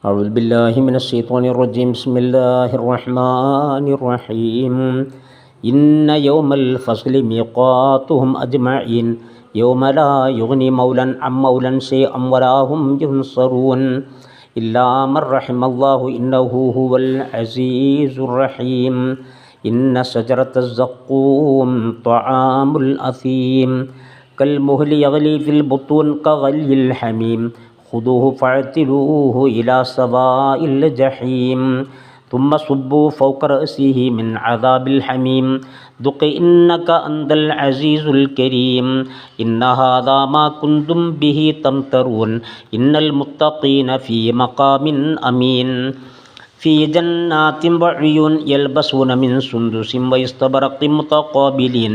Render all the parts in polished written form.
أعوذ بالله من الشيطان الرجيم. بسم الله الرحمن الرحيم. إن يوم الفصل ميقاتهم أجمعين يوم لا يغني مولا عن مولا شيئا ولا هم ينصرون إلا من رحم الله إنه هو العزيز الرحيم. إن شجرة الزقوم طعام الأثيم كالمهل يغلي في البطون كغلي الحميم خذوه فاعتلوه إلى سواء الجحيم ثم صبوا فوق رأسه من عذاب الحميم ذق إنك أنت العزيز الكريم. إن هذا ما كنتم به تمترون إن المتقين في مقام أمين في جنات وعيون يلبسون من سندس واستبرق متقابلين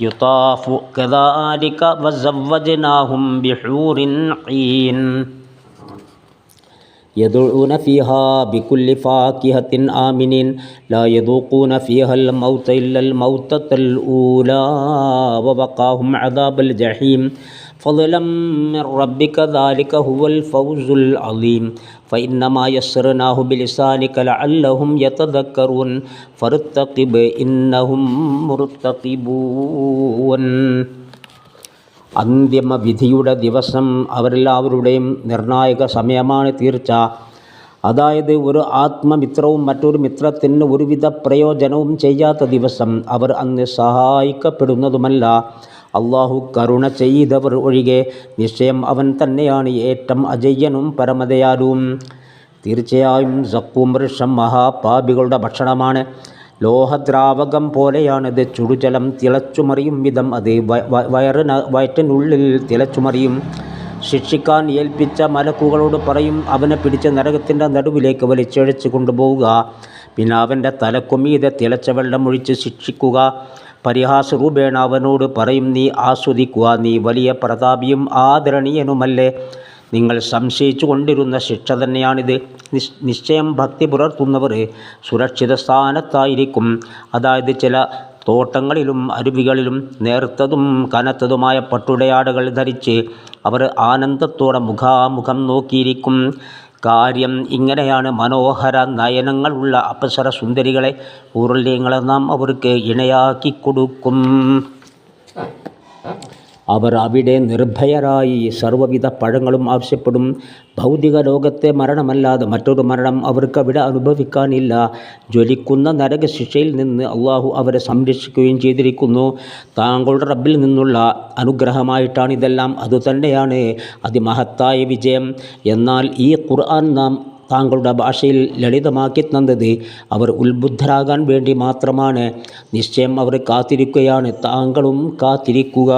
يطاف كذلك وزوجناهم بحور عين يدعون فيها بكل فاكهة آمنين لا يذوقون فيها الموت إلا الموتة الأولى ووقاهم عذاب الجحيم فضلا من ربك ذلك هو الفوز العظيم. فإنما يسرناه بلسانك لعلهم يتذكرون فارتقب إنهم مرتقبون. അന്തിമ വിധിയുടെ ദിവസം അവരെല്ലാവരുടെയും നിർണായക സമയമാണ് തീർച്ച. അതായത് ഒരു ആത്മമിത്രവും മറ്റൊരു മിത്രത്തിന് ഒരുവിധ പ്രയോജനവും ചെയ്യാത്ത ദിവസം. അവർ അന്ന് സഹായിക്കപ്പെടുന്നതുമല്ല. അള്ളാഹു കരുണ ചെയ്തവർ ഒഴികെ നിശ്ചയം അവൻ തന്നെയാണ് ഏറ്റവും അജയ്യനും പരമദയാലുവും. തീർച്ചയായും സക്കൂം വൃക്ഷം മഹാപാപികളുടെ ഭക്ഷണമാണ്. ലോഹദ്രാവകം പോലെയാണത്. ചുടുജലം തിളച്ചുമറിയും വിധം അത് വയറ്റിനുള്ളിൽ തിളച്ചുമറിയും. ശിക്ഷിക്കാൻ ഏൽപ്പിച്ച മലക്കുകളോട് പറയും, അവനെ പിടിച്ച് നരകത്തിൻ്റെ നടുവിലേക്ക് വലിച്ചഴച്ച് കൊണ്ടുപോവുക. പിന്നെ അവൻ്റെ തലക്കുമീതെ തിളച്ച വെള്ളമൊഴിച്ച് ശിക്ഷിക്കുക. പരിഹാസരൂപേണ അവനോട് പറയും, നീ ആസ്വദിക്കുക, നീ വലിയ പ്രതാപിയും ആദരണീയനുമല്ലേ. നിങ്ങൾ സംശയിച്ചു കൊണ്ടിരുന്ന ശിക്ഷ തന്നെയാണിത്. നിശ്ചയം ഭക്തി പുലർത്തുന്നവർ സുരക്ഷിത സ്ഥാനത്തായിരിക്കും. അതായത് ചില തോട്ടങ്ങളിലും അരുവികളിലും നേർത്തതും കനത്തതുമായ പട്ടുടയാടകൾ ധരിച്ച് അവർ ആനന്ദത്തോടെ മുഖാമുഖം നോക്കിയിരിക്കും. കാര്യം ഇങ്ങനെയാണ്. മനോഹര നയനങ്ങളുള്ള അപ്സര സുന്ദരികളെ പൂർവ്വങ്ങളെ നാം അവർക്ക് ഇണയാക്കി കൊടുക്കും. അവർ അവിടെ നിർഭയരായി സർവ്വവിധ പഴങ്ങളും ആവശ്യപ്പെടും. ഭൗതിക ലോകത്തെ മരണമല്ലാതെ മറ്റൊരു മരണം അവർക്കവിടെ അനുഭവിക്കാനില്ല. ജ്വലിക്കുന്ന നരകശിക്ഷയിൽ നിന്ന് അള്ളാഹു അവരെ സംരക്ഷിക്കുകയും ചെയ്തിരിക്കുന്നു. താങ്കളുടെ റബ്ബിൽ നിന്നുള്ള അനുഗ്രഹമായിട്ടാണിതെല്ലാം. അതുതന്നെയാണ് അതിമഹത്തായ വിജയം. എന്നാൽ ഈ ഖുർആൻ നാം താങ്കളുടെ ഭാഷയിൽ ലളിതമാക്കി തന്നത് അവർ ഉത്ബുദ്ധരാകാൻ വേണ്ടി മാത്രമാണ്. നിശ്ചയം അവർ കാത്തിരിക്കുകയാണ്. താങ്കളും കാത്തിരിക്കുക.